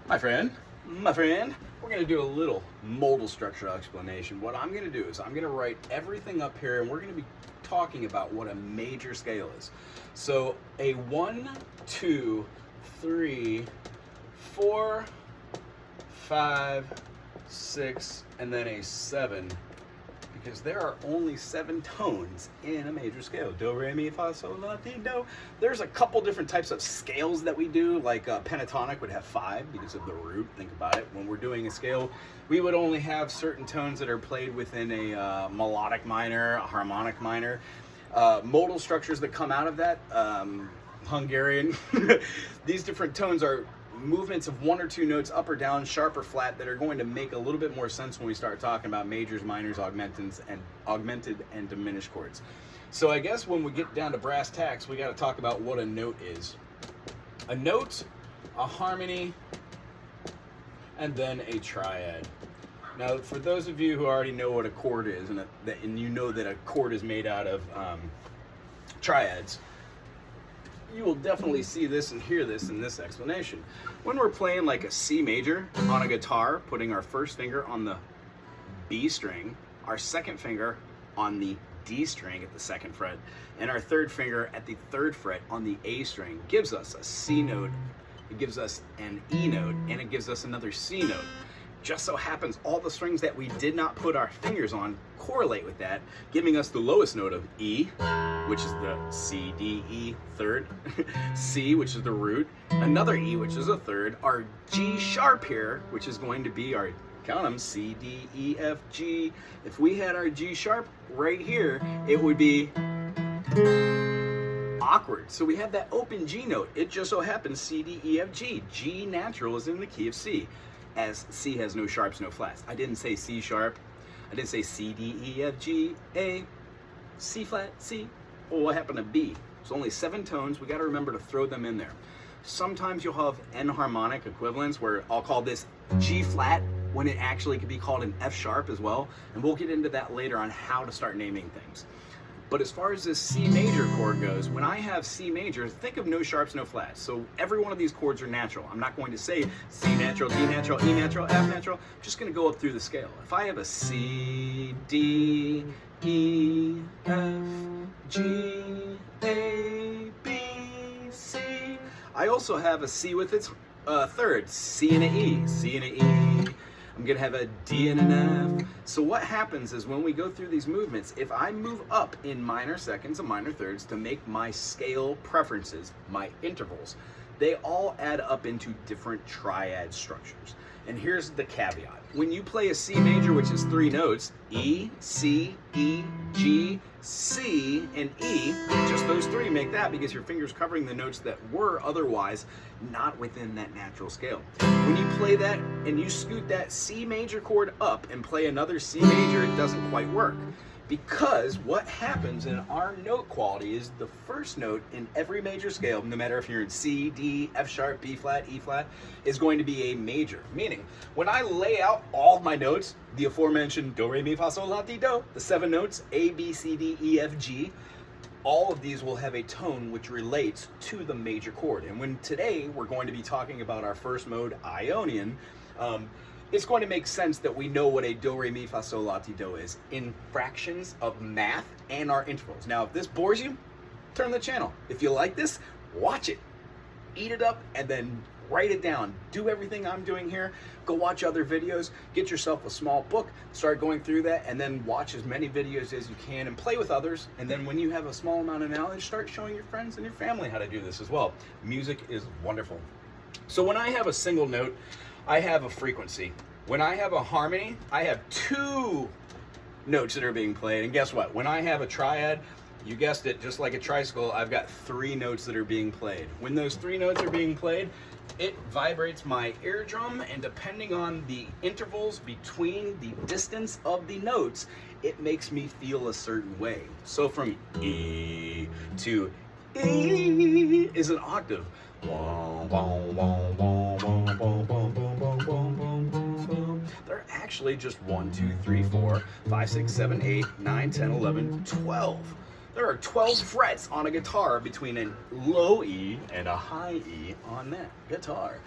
My friend, we're going to do a little modal structure explanation. What I'm going to do is I'm going to write everything up here, and we're going to be talking about what a major scale is. So a 1, 2, 3, 4, 5, 6, and then a 7, because there are only 7 tones in a major scale. Do, re, mi, fa, sol, la, ti, do. There's a couple different types of scales that we do, like pentatonic would have 5 because of the root. Think about it. When we're doing a scale, we would only have certain tones that are played within a melodic minor, a harmonic minor. Modal structures that come out of that, Hungarian, these different tones are movements of 1 or 2 notes up or down, sharp or flat, that are going to make a little bit more sense when we start talking about majors, minors, augmented and diminished chords. So I guess when we get down to brass tacks, we got to talk about what a note is. A note, a harmony, and then a triad. Now, for those of you who already know what a chord is, and you know that a chord is made out of triads, you will definitely see this and hear this in this explanation. When we're playing like a C major on a guitar, putting our first finger on the B string, our second finger on the D string at the 2nd fret, and our third finger at the 3rd fret on the A string gives us a C note, it gives us an E note, and it gives us another C note. Just so happens all the strings that we did not put our fingers on correlate with that, giving us the lowest note of E, which is the C, D, E, 3rd, C, which is the root, another E, which is a 3rd, our G sharp here, which is going to be our, count them, C, D, E, F, G. If we had our G sharp right here, it would be awkward. So we have that open G note. It just so happens C, D, E, F, G. G natural is in the key of C, as C has no sharps, no flats. I didn't say C sharp. I didn't say C, D, E, F, G, A, C flat, C. Well, what happened to B? It's only 7 tones. We got to remember to throw them in there. Sometimes you'll have enharmonic equivalents where I'll call this G flat when it actually could be called an F sharp as well. And we'll get into that later on how to start naming things. But as far as this C major chord goes, when I have C major, think of no sharps, no flats. So every one of these chords are natural. I'm not going to say C natural, D natural, E natural, F natural. I'm just going to go up through the scale. If I have a C, D, E, F, G, A, B, C. I also have a C with its 3rd, C and an E, C and an E. I'm gonna have a D and an F. So what happens is when we go through these movements, if I move up in minor seconds and minor thirds to make my scale preferences, my intervals, they all add up into different triad structures. And here's the caveat. When you play a C major, which is 3 notes, E, C, E, G, C, and E, just those 3 make that because your finger's covering the notes that were otherwise not within that natural scale. When you play that and you scoot that C major chord up and play another C major, it doesn't quite work. Because what happens in our note quality is the first note in every major scale, no matter if you're in C, D, F sharp, B flat, E flat, is going to be a major. Meaning, when I lay out all of my notes, the aforementioned do, re, mi, fa, sol, la, ti, do, the 7 notes, A, B, C, D, E, F, G, all of these will have a tone which relates to the major chord. And when today we're going to be talking about our first mode, Ionian, it's going to make sense that we know what a do, re, mi, fa, sol, la, ti, do is in fractions of math and our intervals. Now, if this bores you, turn the channel. If you like this, watch it, eat it up, and then write it down. Do everything I'm doing here. Go watch other videos. Get yourself a small book. Start going through that, and then watch as many videos as you can and play with others. And then when you have a small amount of knowledge, start showing your friends and your family how to do this as well. Music is wonderful. So when I have a single note, I have a frequency. When I have a harmony, I have 2 notes that are being played. And guess what? When I have a triad, you guessed it, just like a tricycle, I've got 3 notes that are being played. When those 3 notes are being played, it vibrates my eardrum, and depending on the intervals between the distance of the notes, it makes me feel a certain way. So from E to E is an octave. They're actually just 1, 2, 3, 4, 5, 6, 7, 8, 9, 10, 11, 12. There are 12 frets on a guitar between a low E and a high E on that guitar.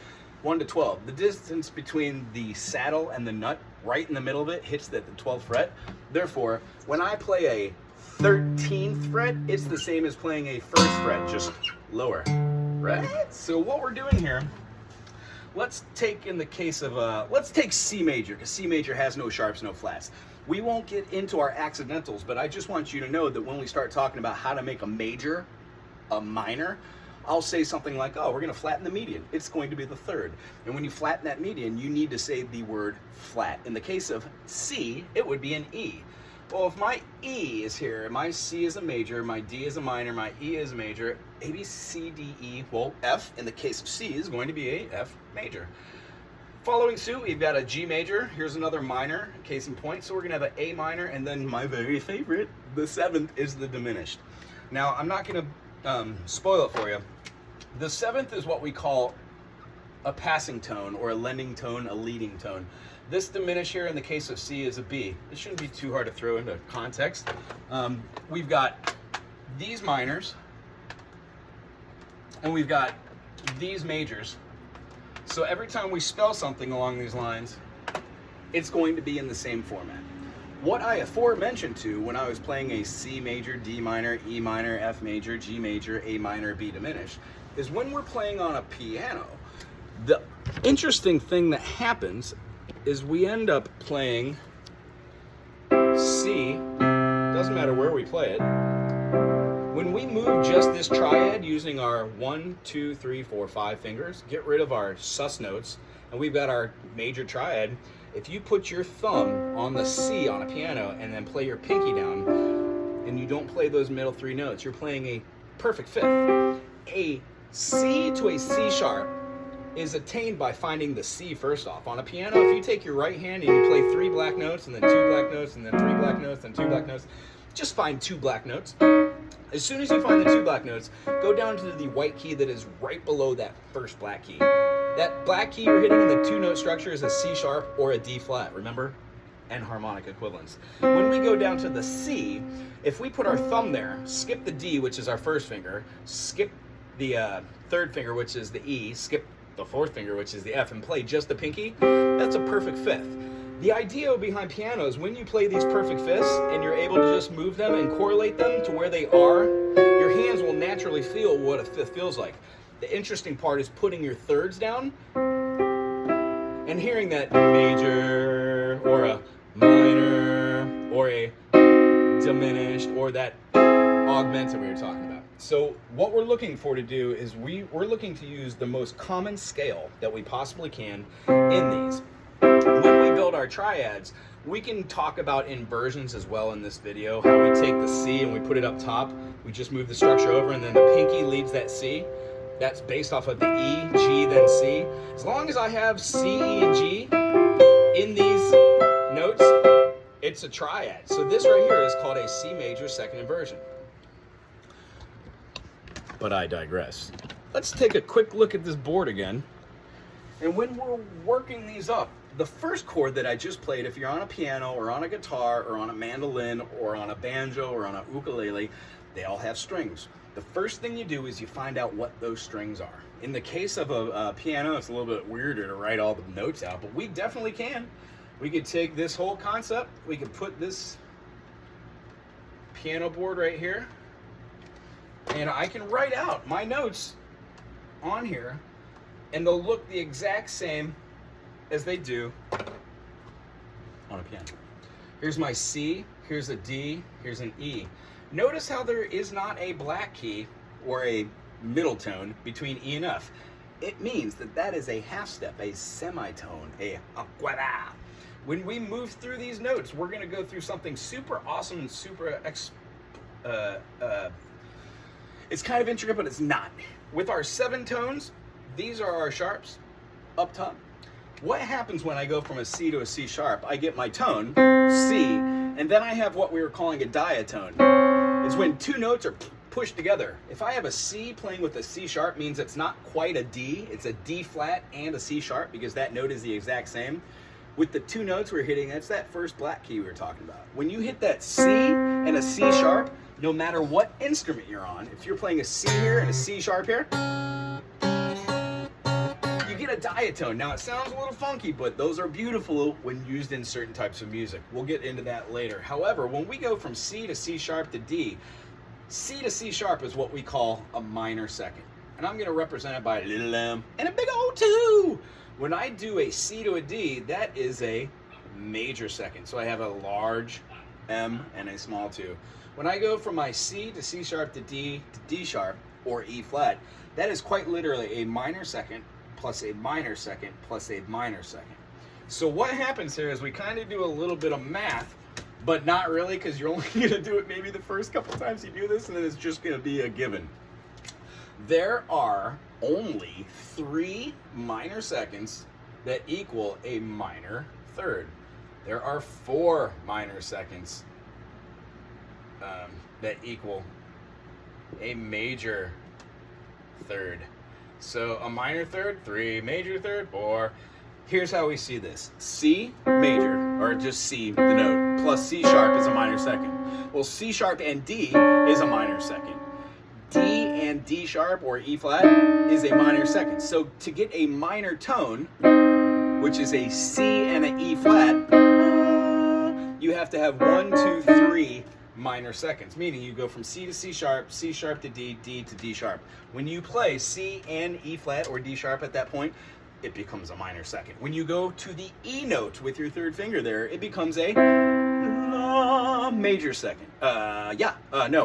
1 to 12. The distance between the saddle and the nut, right in the middle of it, hits at the 12th fret. Therefore, when I play a 13th fret, it's the same as playing a 1st fret, just lower, right? So what we're doing here, let's take in the case of, let's take C major, because C major has no sharps, no flats. We won't get into our accidentals, but I just want you to know that when we start talking about how to make a major, a minor, I'll say something like, oh, we're going to flatten the median. It's going to be the 3rd. And when you flatten that median, you need to say the word flat. In the case of C, it would be an E. Well, if my E is here, my C is a major, my D is a minor, my E is a major, A, B, C, D, E, well, F, in the case of C, is going to be a F major. Following suit, we've got a G major. Here's another minor, case in point. So we're going to have an A minor, and then my very favorite, the 7th, is the diminished. Now, I'm not going to spoil it for you. The 7th is what we call a passing tone, or a lending tone, a leading tone. This diminish here in the case of C is a B. It shouldn't be too hard to throw into context. We've got these minors, and we've got these majors. So every time we spell something along these lines, it's going to be in the same format. What I aforementioned to when I was playing a C major, D minor, E minor, F major, G major, A minor, B diminished, is when we're playing on a piano, the interesting thing that happens is we end up playing C, doesn't matter where we play it. When we move just this triad using our 1, 2, 3, 4, 5 fingers, get rid of our sus notes, and we've got our major triad. If you put your thumb on the C on a piano and then play your pinky down, and you don't play those middle 3 notes, you're playing a perfect 5th. A C to a C sharp is attained by finding the C first off. On a piano, if you take your right hand and you play 3 black notes, and then 2 black notes, and then 3 black notes, and 2 black notes, just find 2 black notes. As soon as you find the 2 black notes, go down to the white key that is right below that first black key. That black key you're hitting in the 2-note structure is a C sharp or a D flat, remember? And harmonic equivalence. When we go down to the C, if we put our thumb there, skip the D, which is our 1st finger, skip the 3rd finger, which is the E, skip the 4th finger, which is the F, and play just the pinky, that's a perfect 5th. The idea behind piano is when you play these perfect 5ths and you're able to just move them and correlate them to where they are, your hands will naturally feel what a 5th feels like. The interesting part is putting your 3rds down and hearing that major or a minor or a diminished or that augmented we were talking about. So what we're looking for to do is we're looking to use the most common scale that we possibly can in these. When we build our triads, we can talk about inversions as well in this video, how we take the C and we put it up top. We just move the structure over and then the pinky leads that C. That's based off of the E, G, then C. As long as I have C, E, and G in these notes, it's a triad. So this right here is called a C major 2nd inversion. But I digress. Let's take a quick look at this board again. And when we're working these up, the first chord that I just played, if you're on a piano or on a guitar or on a mandolin or on a banjo or on a ukulele, they all have strings. The first thing you do is you find out what those strings are. In the case of a piano, it's a little bit weirder to write all the notes out, but we definitely can. We could take this whole concept, we could put this piano board right here, and I can write out my notes on here, and they'll look the exact same as they do on a piano. Here's my C, here's a D, here's an E. Notice how there is not a black key or a middle tone between E and F. It means that that is a half step, a semitone, a aquara. When we move through these notes, we're going to go through something super awesome and super it's kind of intricate, but it's not. With our 7 tones, these are our sharps up top. What happens when I go from a C to a C sharp? I get my tone, C, and then I have what we were calling a diatone. It's when 2 notes are pushed together. If I have a C playing with a C sharp, means it's not quite a D, it's a D flat and a C sharp because that note is the exact same. With the 2 notes we're hitting, that's that first black key we were talking about. When you hit that C and a C sharp, no matter what instrument you're on, if you're playing a C here and a C sharp here, you get get a diatone. Now, it sounds a little funky, but those are beautiful when used in certain types of music. We'll get into that later. However, when we go from C to C sharp to D, C to C sharp is what we call a minor second. And I'm going to represent it by a little M and a big old 2. When I do a C to a D, that is a major second. So I have a large M and a small 2. When I go from my C to C sharp to D sharp, or E flat, that is quite literally a minor second plus a minor second plus a minor second. So what happens here is we kind of do a little bit of math, but not really, because you're only going to do it maybe the first couple times you do this, and then it's just going to be a given. There are only 3 minor seconds that equal a minor third. There are 4 minor seconds that equal a major third. So a minor third, 3, major third, 4. Here's how we see this. C major, or just C, the note, plus C sharp is a minor second. Well, C sharp and D is a minor second. D and D sharp, or E flat, is a minor second. So to get a minor tone, which is a C and an E flat, you have to have 1, 2, 3 minor seconds, meaning you go from C to C sharp to D, D to D sharp. When you play C and E flat or D sharp at that point, it becomes a minor second. When you go to the E note with your third finger there, it becomes a major second.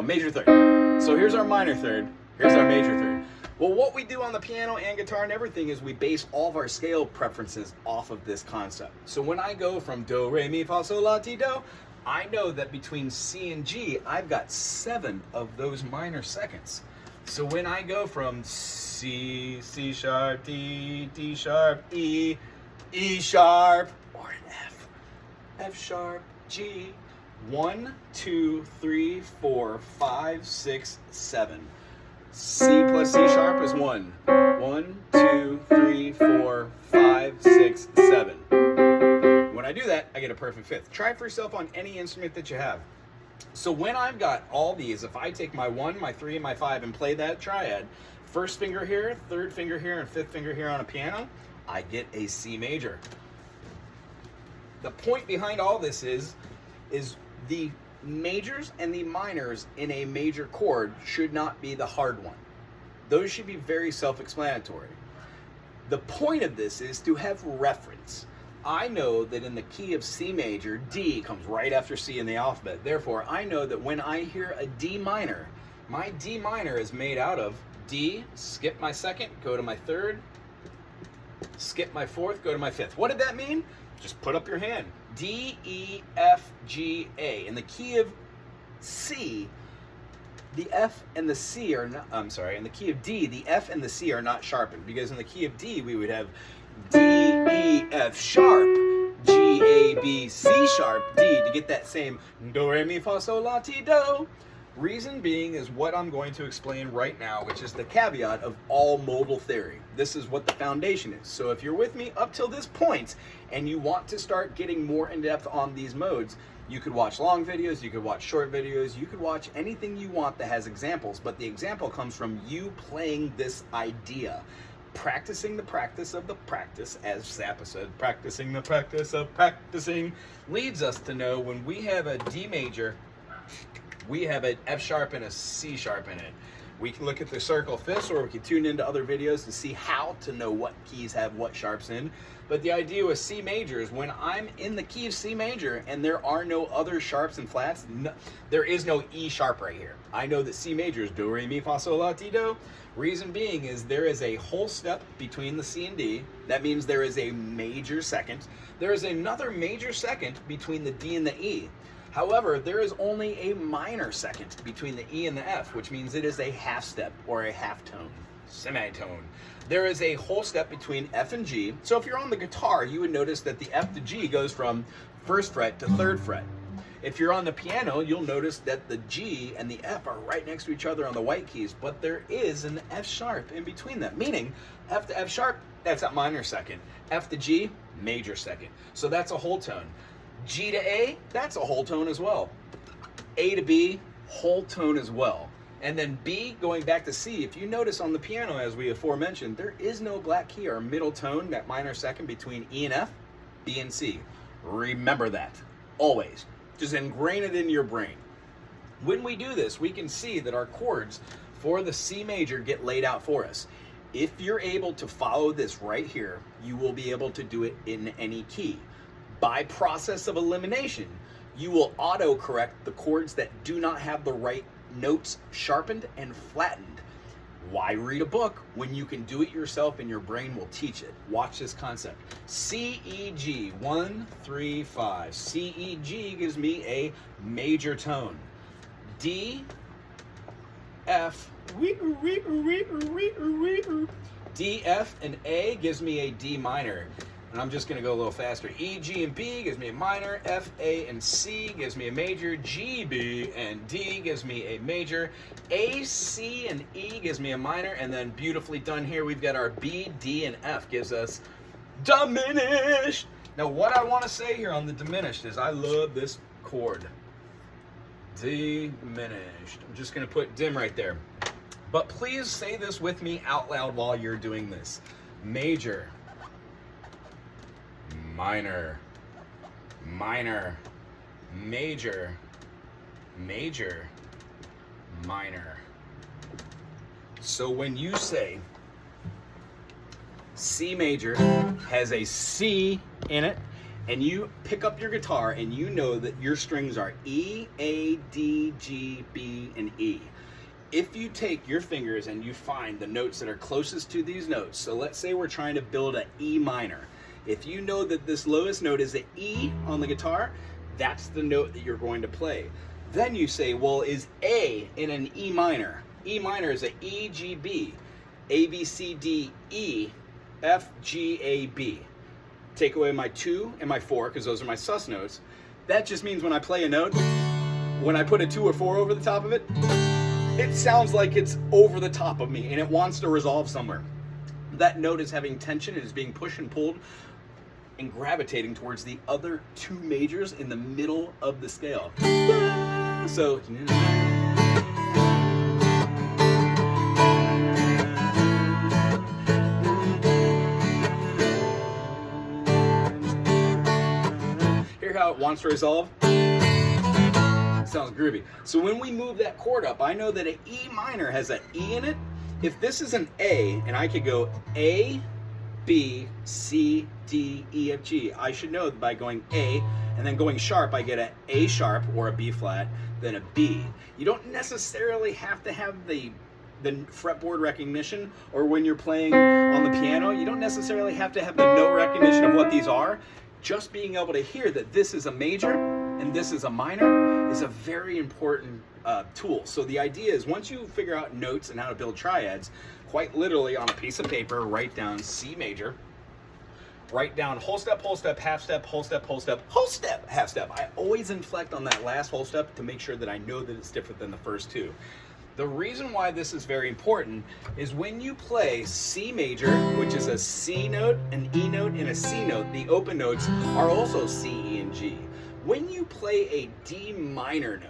Major third. So here's our minor third, here's our major third. Well, what we do on the piano and guitar and everything is we base all of our scale preferences off of this concept. So when I go from do, re, mi, fa, sol, la, ti, do, I know that between C and G, I've got 7 of those minor seconds. So when I go from C, C sharp, D, D sharp, E, E sharp, or an F, F sharp, G, 1, 2, 3, 4, 5, 6, 7. C plus C sharp is 1. 1, 2, 3, 4, 5, 6, 7. When I do that, I get a perfect fifth. Try it for yourself on any instrument that you have. So when I've got all these, if I take my 1, my 3, and my 5 and play that triad, first finger here, third finger here, and fifth finger here on a piano, I get a C major. The point behind all this is the majors and the minors in a major chord should not be the hard one. Those should be very self-explanatory. The point of this is to have reference. I know that in the key of C major, D comes right after C in the alphabet. Therefore, I know that when I hear a D minor, my D minor is made out of D, skip my second, go to my third, skip my fourth, go to my fifth. What did that mean? Just put up your hand. D, E, F, G, A. In the key of C, the F and the C are not, in the key of D, the F and the C are not sharpened, because in the key of D, we would have D, E, F sharp, G, A, B, C sharp, D, to get that same do, re, mi, fa, sol, la, ti, do. Reason being is what I'm going to explain right now, which is the caveat of all modal theory. This is what the foundation is. So if you're with me up till this point and you want to start getting more in depth on these modes, you could watch long videos, you could watch short videos, you could watch anything you want that has examples, but the example comes from you playing this idea. Practicing the practice of the practice, as Zappa said, practicing the practice of practicing, leads us to know when we have a D major, we have an F sharp and a C sharp in it. We can look at the circle fifths, or we can tune into other videos to see how to know what keys have what sharps in. But the idea with C major is when I'm in the key of C major and there are no other sharps and flats, there is no E sharp right here. I know that C major is do, re, mi, fa, sol, la, ti, do. Reason being is there is a whole step between the C and D. That means there is a major second. There is another major second between the D and the E. However, there is only a minor second between the E and the F, which means it is a half step or a half tone, semitone. There is a whole step between F and G. So if you're on the guitar, you would notice that the F to G goes from first fret to third fret. If you're on the piano, you'll notice that the G and the F are right next to each other on the white keys, but there is an F sharp in between them, meaning F to F sharp, that's a minor second. F to G, major second. So that's a whole tone. G to A, that's a whole tone as well. A to B, whole tone as well. And then B, going back to C, if you notice on the piano, as we aforementioned, there is no black key or middle tone, that minor second between E and F, B and C. Remember that, always. Just ingrain it in your brain. When we do this, we can see that our chords for the C major get laid out for us. If you're able to follow this right here, you will be able to do it in any key. By process of elimination, you will auto-correct the chords that do not have the right notes sharpened and flattened. Why read a book when you can do it yourself and your brain will teach it? Watch this concept. C, E, G, 1, 3, 5. C, E, G gives me a major tone. D, F, D, F, and A gives me a D minor. And I'm just going to go a little faster. E, G, and B gives me a minor. F, A, and C gives me a major. G, B, and D gives me a major. A, C, and E gives me a minor. And then beautifully done here, we've got our B, D, and F gives us diminished. Now what I want to say here on the diminished is I love this chord. Diminished. I'm just going to put dim right there. But please say this with me out loud while you're doing this. Major. Minor, minor, major, major, minor. So when you say C major has a C in it, and you pick up your guitar and you know that your strings are E, A, D, G, B, and E. If you take your fingers and you find the notes that are closest to these notes, so let's say we're trying to build an E minor. If you know that this lowest note is an E on the guitar, that's the note that you're going to play. Then you say, well, is A in an E minor? E minor is an E, G, B, A, B, C, D, E, F, G, A, B. Take away my 2 and my 4, because those are my sus notes. That just means when I play a note, when I put a 2 or 4 over the top of it, it sounds like it's over the top of me and it wants to resolve somewhere. That note is having tension, it is being pushed and pulled and gravitating towards the other 2 majors in the middle of the scale. So, hear how it wants to resolve? Sounds groovy. So when we move that chord up, I know that an E minor has an E in it. If this is an A, and I could go A, B, C, D, E, F, G, I should know that by going A and then going sharp, I get an A sharp or a B flat, then a B. You don't necessarily have to have the fretboard recognition, or when you're playing on the piano, you don't necessarily have to have the note recognition of what these are. Just being able to hear that this is a major and this is a minor is a very important tool. So the idea is, once you figure out notes and how to build triads, quite literally on a piece of paper, write down C major, write down whole step, half step, whole step, whole step, whole step, half step. I always inflect on that last whole step to make sure that I know that it's different than the first 2. The reason why this is very important is when you play C major, which is a C note, an E note, and a C note, the open notes are also C, E, and G. When you play a D minor note,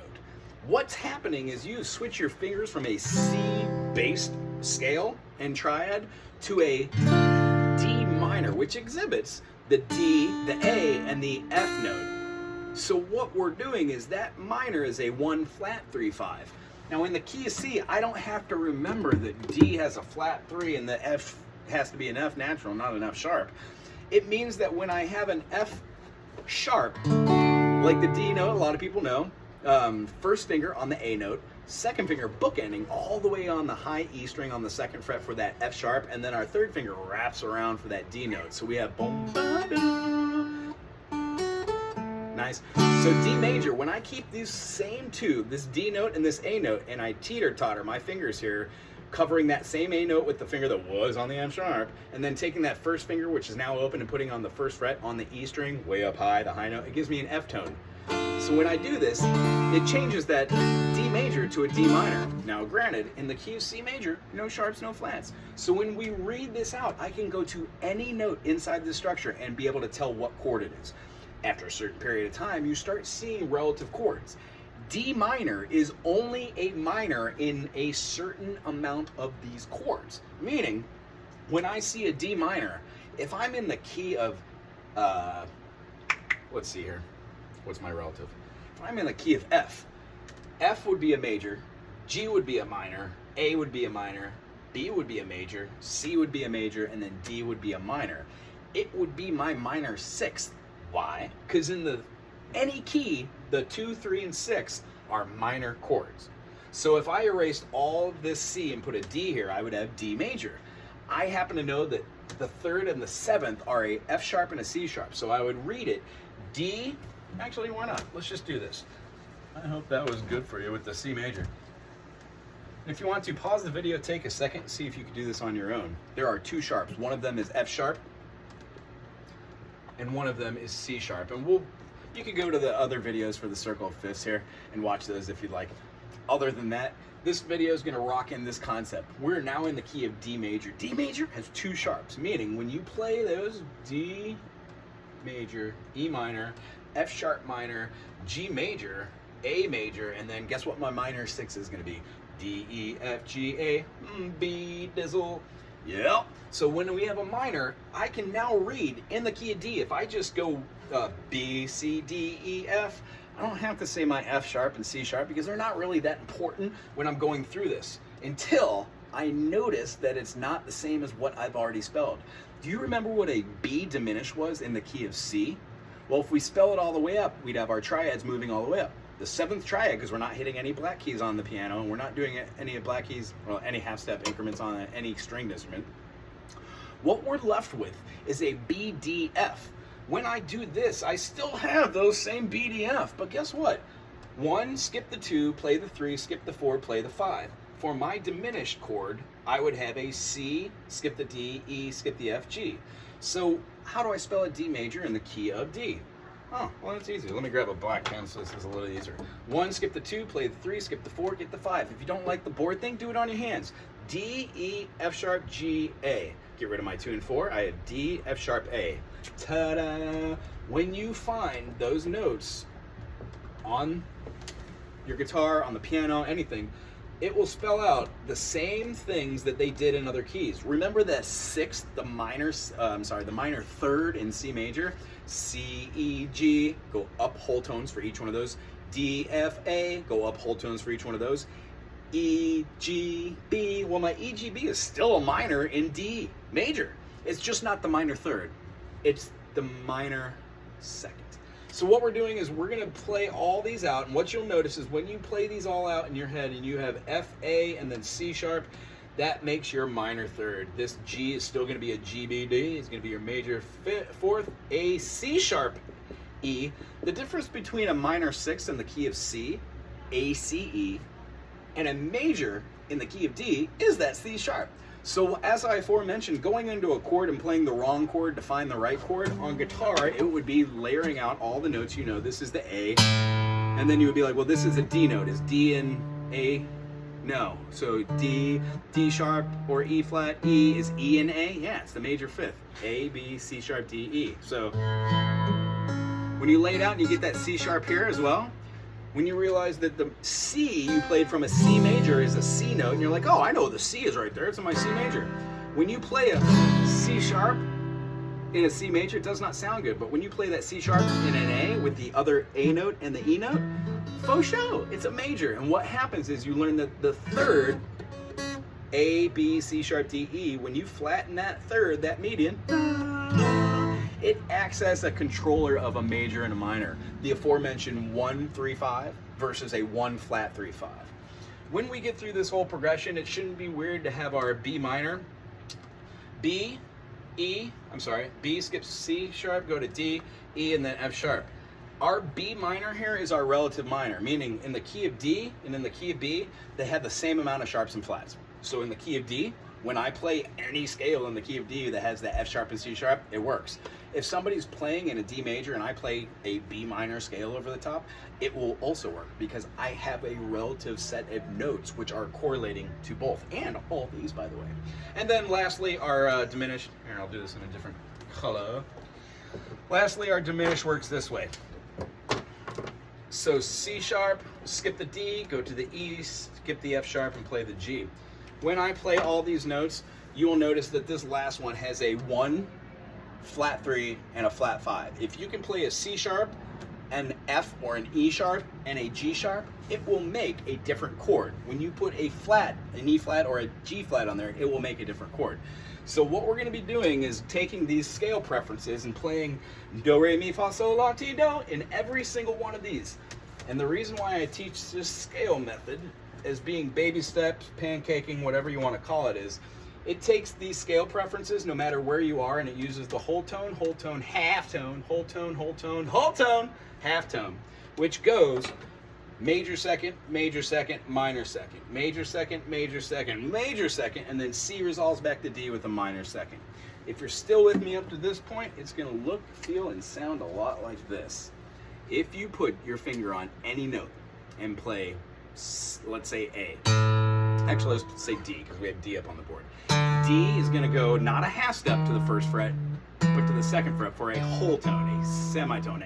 what's happening is you switch your fingers from a C-based scale and triad to a D minor, which exhibits the D, the A, and the F note. So what we're doing is that minor is a 1 flat 3, 5. Now in the key of C, I don't have to remember that D has a flat 3 and the F has to be an F natural, not an F sharp. It means that when I have an F sharp, like the D note, a lot of people know, first finger on the A note, second finger bookending all the way on the high E string on the 2nd fret for that F sharp, and then our 3rd finger wraps around for that D note. So we have boom, ba, da. Nice. So D major, when I keep these same 2, this D note and this A note, and I teeter-totter my fingers here, covering that same A note with the finger that was on the F sharp, and then taking that first finger, which is now open, and putting on the 1st fret on the E string, way up high, the high note, it gives me an F tone. So when I do this, it changes that D major to a D minor. Now granted, in the key of C major, no sharps, no flats. So when we read this out, I can go to any note inside the structure and be able to tell what chord it is. After a certain period of time, you start seeing relative chords. D minor is only a minor in a certain amount of these chords. Meaning, when I see a D minor, if I'm in the key of, let's see here, what's my relative? If I'm in the key of F, F would be a major, G would be a minor, A would be a minor, B would be a major, C would be a major, and then D would be a minor. It would be my minor sixth. Why? Because in any key, the 2, 3, and 6 are minor chords. So if I erased all of this C and put a D here, I would have D major. I happen to know that the 3rd and the 7th are a F sharp and a C sharp. So I would read it D, actually why not? Let's just do this. I hope that was good for you with the C major. If you want to pause the video, take a second and see if you can do this on your own. There are 2 sharps. One of them is F sharp and one of them is C sharp. And you can go to the other videos for the circle of fifths here and watch those if you'd like. Other than that, this video is going to rock in this concept. We're now in the key of D major. D major has 2 sharps, meaning when you play those D major, E minor, F sharp minor, G major, A major, and then guess what my minor 6 is going to be? D, E, F, G, A, B, dizzle. Yeah. So when we have a minor, I can now read in the key of D. If I just go B, C, D, E, F, I don't have to say my F sharp and C sharp because they're not really that important when I'm going through this until I notice that it's not the same as what I've already spelled. Do you remember what a B diminished was in the key of C? Well, if we spell it all the way up, we'd have our triads moving all the way up. The 7th triad, because we're not hitting any black keys on the piano, and we're not doing any black keys, well, any half-step increments on any stringed instrument. What we're left with is a B, D, F. When I do this, I still have those same B, D, F, but guess what? 1, skip the 2, play the 3, skip the 4, play the 5. For my diminished chord, I would have a C, skip the D, E, skip the F, G. So how do I spell a D major in the key of D? Oh, well, that's easy. Let me grab a black pen so this is a little easier. 1, skip the 2, play the 3, skip the 4, get the 5. If you don't like the board thing, do it on your hands. D, E, F sharp, G, A. Get rid of my 2 and 4. I have D, F sharp, A. Ta-da! When you find those notes on your guitar, on the piano, anything, it will spell out the same things that they did in other keys. Remember that 6th, the minor 3rd in C major? C, E, G, go up whole tones for each one of those. D, F, A, go up whole tones for each one of those. E, G, B, well my E, G, B is still a minor in D major. It's just not the minor 3rd. It's the minor 2nd. So what we're doing is we're going to play all these out, and what you'll notice is when you play these all out in your head and you have F, A, and then C sharp, that makes your minor 3rd. This G is still going to be a G, B, D. It's going to be your major 4th, A, C sharp, E. The difference between a minor 6th in the key of C, A, C, E, and a major in the key of D is that C sharp. So as I aforementioned, going into a chord and playing the wrong chord to find the right chord, on guitar, it would be layering out all the notes. You know, this is the A, and then you would be like, well, this is a D note. Is D in A? No. So D, D sharp, or E flat. E, is E in A? Yeah, it's the major 5th. A, B, C sharp, D, E. So when you lay it out and you get that C sharp here as well, when you realize that the C you played from a C major is a C note, and you're like, oh, I know the C is right there, it's in my C major. When you play a C sharp in a C major, it does not sound good, but when you play that C sharp in an A with the other A note and the E note, faux show, it's a major. And what happens is you learn that the 3rd, A, B, C sharp, D, E, when you flatten that 3rd, that median, it acts as a controller of a major and a minor. The aforementioned 1, 3, 5 versus a 1 flat 3, 5. When we get through this whole progression, it shouldn't be weird to have our B minor, B, E, B skips C sharp, go to D, E, and then F sharp. Our B minor here is our relative minor, meaning in the key of D and in the key of B, they have the same amount of sharps and flats. So in the key of D, when I play any scale in the key of D that has the F sharp and C sharp, it works. If somebody's playing in a D major and I play a B minor scale over the top, it will also work because I have a relative set of notes which are correlating to both, and all these, by the way. And then lastly, our diminished, here, I'll do this in a different color. Lastly, our diminished works this way. So C sharp, skip the D, go to the E, skip the F sharp, and play the G. When I play all these notes, you will notice that this last one has a 1, flat 3, and a flat 5. If you can play a C sharp, an F or an E sharp, and a G sharp, it will make a different chord. When you put a flat, an E flat or a G flat on there, it will make a different chord. So what we're going to be doing is taking these scale preferences and playing do, re, mi, fa, sol, la, ti, do in every single one of these. And the reason why I teach this scale method as being baby steps, pancaking, whatever you want to call it, is it takes these scale preferences no matter where you are, and it uses the whole tone, half tone, whole tone, half tone, which goes major second, minor second, major second, major second, major second, and then C resolves back to D with a minor second. If you're still with me up to this point, it's going to look, feel, and sound a lot like this. If you put your finger on any note and play, let's say A. Actually, let's say D, because we have D up on the board. D is going to go not a half step to the first fret, but to the second fret for a whole tone, a semitone.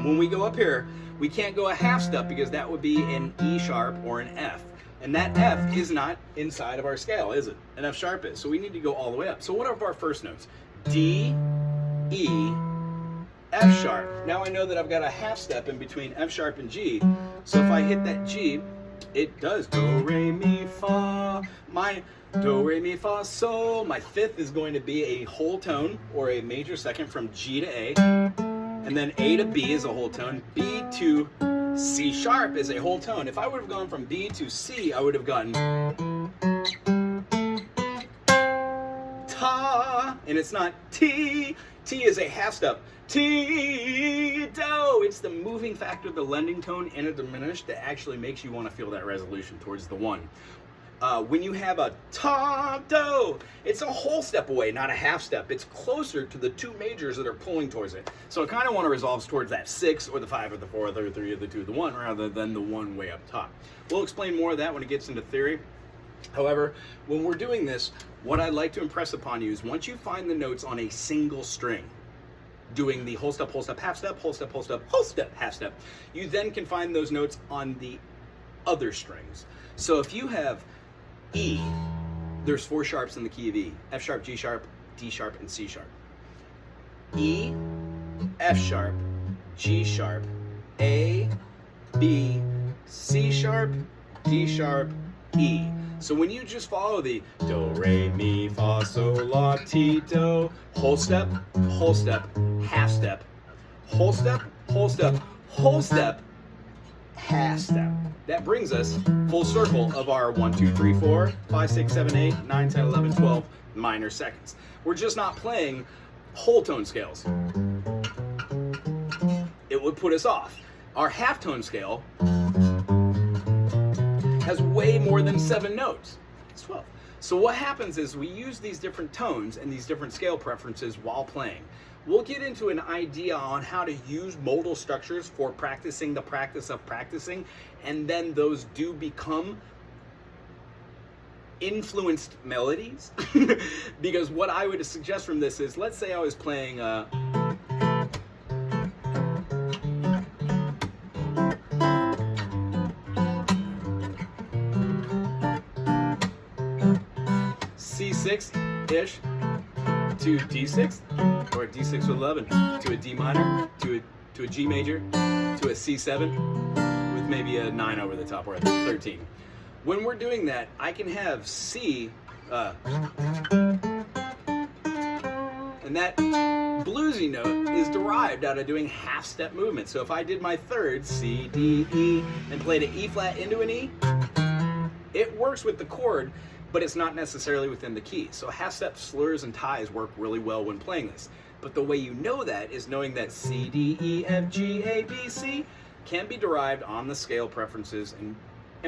When we go up here, we can't go a half step because that would be an E sharp or an F. And that F is not inside of our scale, is it? An F sharp is. So we need to go all the way up. So what are our first notes? D, E, F sharp. Now I know that I've got a half step in between F sharp and G. So if I hit that G, it does do, re, mi, fa, my do, re, mi, fa, sol. My fifth is going to be a whole tone or a major second from G to A. And then A to B is a whole tone. B to C sharp is a whole tone. If I would have gone from B to C, I would have gotten ta, and it's not T. T is a half step. T, do. It's the moving factor, the lending tone in a diminished that actually makes you want to feel that resolution towards the 1. When you have a ta, do, it's a whole step away, not a half step. It's closer to the 2 majors that are pulling towards it. So it kind of want to resolve towards that 6 or the 5 or the 4 or the 3 or the 2 or the 1 rather than the 1 way up top. We'll explain more of that when it gets into theory. However, when we're doing this, what I'd like to impress upon you is once you find the notes on a single string, doing the whole step, half step, whole step, half step, you then can find those notes on the other strings. So if you have E, there's 4 sharps in the key of E: F sharp, G sharp, D sharp, and C sharp. E, F sharp, G sharp, A, B, C sharp, D sharp, E. So when you just follow the do, re, mi, fa, sol, la, ti, do, whole step, half step, whole step, half step. That brings us full circle of our 1, 2, 3, 4, 5, 6, 7, 8, 9, 10, 11, 12 minor seconds. We're just not playing whole tone scales. It would put us off. Our half tone scale has way more than 7 notes. It's 12. So what happens is we use these different tones and these different scale preferences while playing. We'll get into an idea on how to use modal structures for practicing the practice of practicing, and then those do become influenced melodies. Because what I would suggest from this is, let's say I was playing C6-ish to D6, or a D6 with 11, to a D minor, to a G major, to a C7 with maybe a 9 over the top, or a 13. When we're doing that, I can have C, and that bluesy note is derived out of doing half-step movement. So if I did my third, C, D, E, and played an E flat into an E, it works with the chord, but it's not necessarily within the key. So half-step slurs and ties work really well when playing this. But the way you know that is knowing that C, D, E, F, G, A, B, C can be derived on the scale preferences, and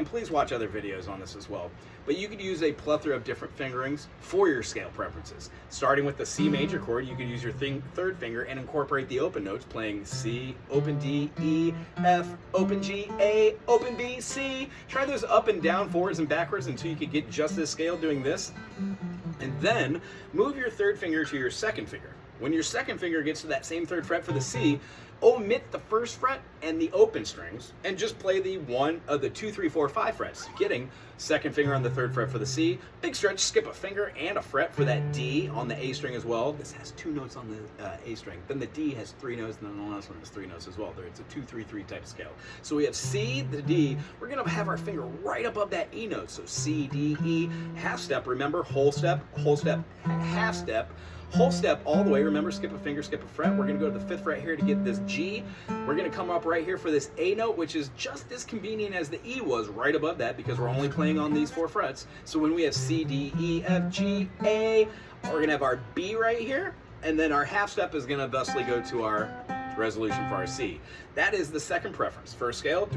please watch other videos on this as well. But you could use a plethora of different fingerings for your scale preferences. Starting with the C major chord, you could use your third finger and incorporate the open notes, playing C, open D, E, F, open G, A, open B, C. Try those up and down, forwards and backwards until you could get just this scale doing this. And then move your third finger to your second finger. When your second finger gets to that same third fret for the C, omit the first fret and the open strings and just play the 2, 3, 4, 5 frets, getting second finger on the third fret for the C, big stretch, skip a finger and a fret for that D on the A string as well. This has 2 notes on the A string. Then the D has 3 notes, and then the last one has 3 notes as well. It's a 2, 3, 3 type scale. So we have C, the D. We're gonna have our finger right above that E note. So C, D, E, half step. Remember, whole step, half step. Whole step all the way. Remember, skip a finger, skip a fret. We're going to go to the 5th fret here to get this G. We're going to come up right here for this A note, which is just as convenient as the E was right above that because we're only playing on these 4 frets. So when we have C, D, E, F, G, A, we're going to have our B right here, and then our half step is going to thusly go to our resolution for our C. That is the second preference. First scale.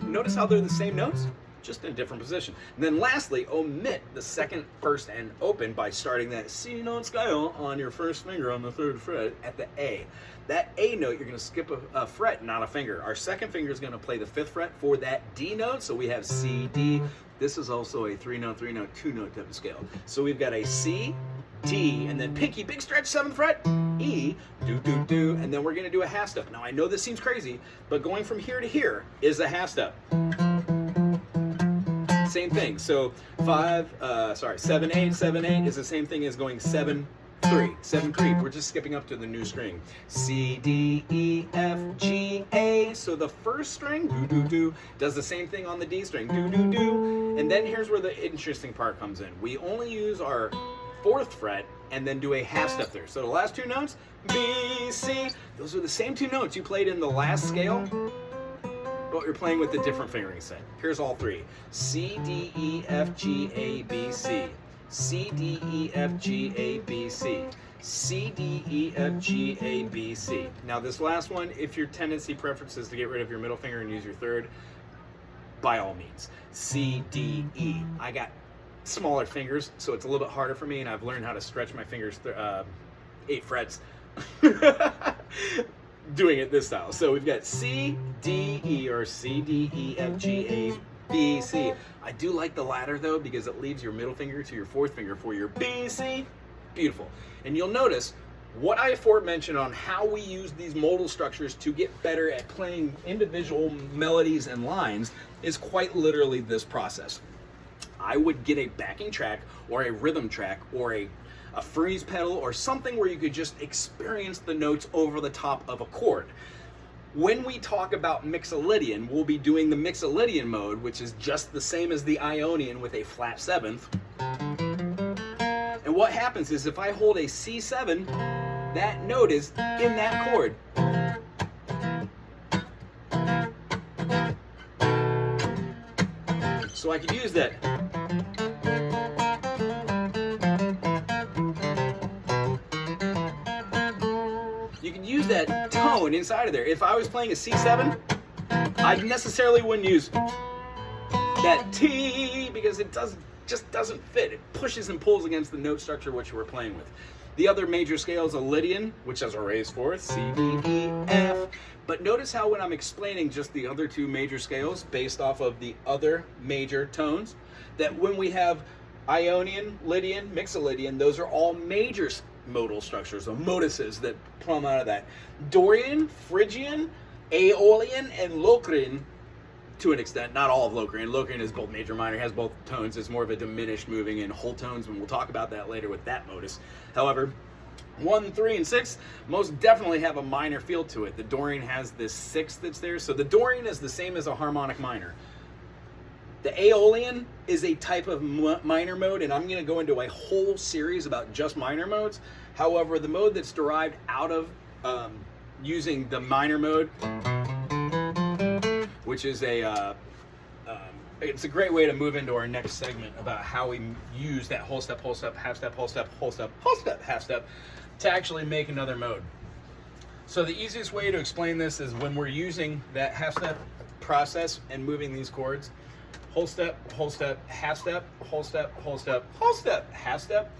Notice how they're the same notes? Just in a different position. And then lastly, omit the second, first, and open by starting that C note scale on your first finger on the 3rd fret at the A. That A note, you're going to skip a fret, not a finger. Our second finger is going to play the 5th fret for that D note, so we have C, D. This is also a 3-note, 3-note, 2-note type of scale. So we've got a C, D, and then pinky, big stretch, 7th fret, E, do, do, do, and then we're going to do a half step. Now I know this seems crazy, but going from here to here is a half step. Same thing. So 7, 8, 7, 8 is the same thing as going 7, 3, 7, 3. We're just skipping up to the new string. C, D, E, F, G, A. So the first string, do, do, do, does the same thing on the D string, do, do, do. And then here's where the interesting part comes in. We only use our 4th fret and then do a half step there. So the last 2 notes, B, C, those are the same 2 notes you played in the last scale, but you're playing with a different fingering set. Here's all 3. C, D, E, F, G, A, B, C. C, D, E, F, G, A, B, C. C, D, E, F, G, A, B, C. Now this last one, if your tendency preference is to get rid of your middle finger and use your 3rd, by all means. C, D, E. I got smaller fingers, so it's a little bit harder for me, and I've learned how to stretch my fingers 8 frets. Doing it this style. So we've got C, D, E, or C, D, E, F, G, A, B, C. I do like the latter though because it leaves your middle finger to your 4th finger for your B, C. Beautiful. And you'll notice what I aforementioned on how we use these modal structures to get better at playing individual melodies and lines is quite literally this process. I would get a backing track or a rhythm track or a freeze pedal or something where you could just experience the notes over the top of a chord. When we talk about Mixolydian, we'll be doing the Mixolydian mode, which is just the same as the Ionian with a flat 7th. And what happens is if I hold a C7, that note is in that chord. So I could use that. You can use that tone inside of there. If I was playing a C7, I necessarily wouldn't use that T because it just doesn't fit. It pushes and pulls against the note structure which we're playing with. The other major scale is a Lydian, which has a raised 4th, C, D, E, F. But notice how when I'm explaining just the other 2 major scales based off of the other major tones, that when we have Ionian, Lydian, Mixolydian, those are all major modal structures, or moduses that plumb out of that. Dorian, Phrygian, Aeolian, and Locrian, to an extent, not all of Locrian. Locrian is both major minor, has both tones. It's more of a diminished moving in whole tones, and we'll talk about that later with that modus. However, 1, 3, and 6 most definitely have a minor feel to it. The Dorian has this 6th that's there, so the Dorian is the same as a harmonic minor. The Aeolian is a type of minor mode, and I'm going to go into a whole series about just minor modes. However, the mode that's derived out of using the minor mode, which is it's a great way to move into our next segment about how we use that whole step, half step, whole step, whole step, whole step, half step to actually make another mode. So the easiest way to explain this is when we're using that half step process and moving these chords. Whole step, half step, whole step, whole step, whole step, half step.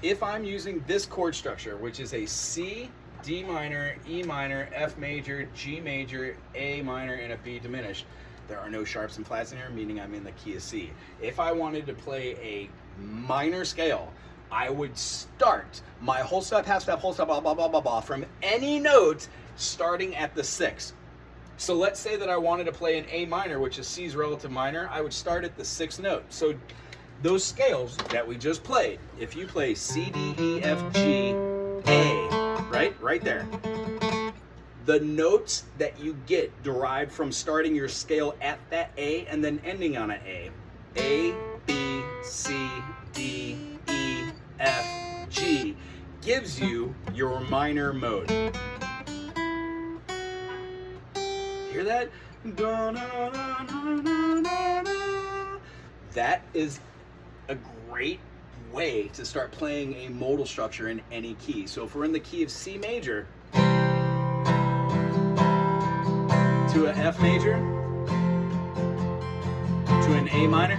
If I'm using this chord structure, which is a C, D minor, E minor, F major, G major, A minor, and a B diminished, there are no sharps and flats in here, meaning I'm in the key of C. If I wanted to play a minor scale, I would start my whole step, half step, whole step, blah, blah, blah, blah, blah, from any note starting at the 6th. So let's say that I wanted to play an A minor, which is C's relative minor. I would start at the 6th note. So those scales that we just played, if you play C, D, E, F, G, A, right there, the notes that you get derived from starting your scale at that A and then ending on an A. A, B, C, D, E, F, G gives you your minor mode. Hear that? That is a great way to start playing a modal structure in any key. So if we're in the key of C major to an F major to an A minor,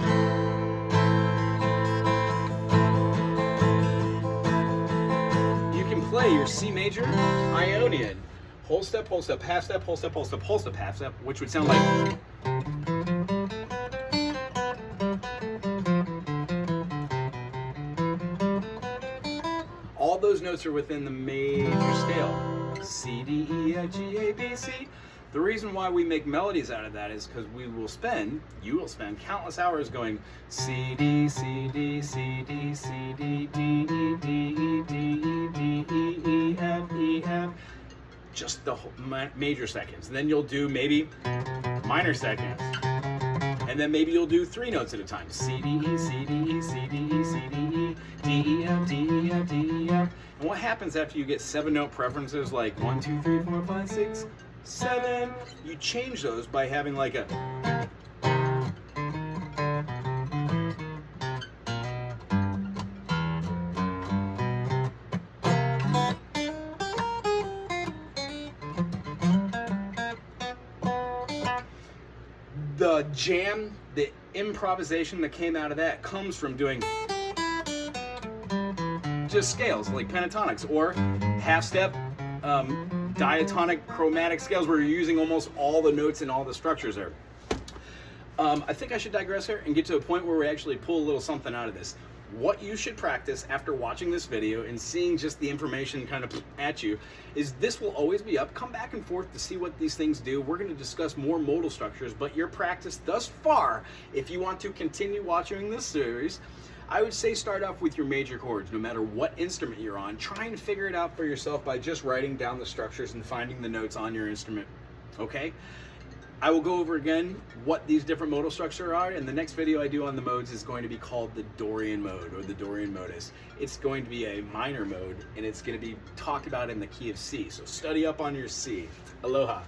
you can play your C major Ionian. Whole step, half step, whole step, whole step, half step, which would sound like. All those notes are within the major scale. C, D, E, F, G, A, B, C. The reason why we make melodies out of that is because you will spend countless hours going C, D, C, D, C, D, C, D, D, E, D, E, D, E, D, E, E, F, just the whole major seconds. And then you'll do maybe minor seconds. And then maybe you'll do 3 notes at a time. C, D, E, C, D, E, C, D, E, C, D, E, D, E, F, D, E, F, D, E, F. And what happens after you get 7-note preferences like 1, 2, 3, 4, 5, 6, 7? You change those by having like a. The jam, the improvisation that came out of that comes from doing just scales like pentatonics or half step diatonic chromatic scales where you're using almost all the notes and all the structures there. I think I should digress here and get to a point where we actually pull a little something out of this. What you should practice after watching this video and seeing just the information kind of at you is this will always be up. Come back and forth to see what these things do. We're going to discuss more modal structures, but your practice thus far, if you want to continue watching this series, I would say start off with your major chords. No matter what instrument you're on, try and figure it out for yourself by just writing down the structures and finding the notes on your instrument. Okay? I will go over again what these different modal structures are, and the next video I do on the modes is going to be called the Dorian mode or the Dorian modus. It's going to be a minor mode, and it's going to be talked about in the key of C. So study up on your C. Aloha.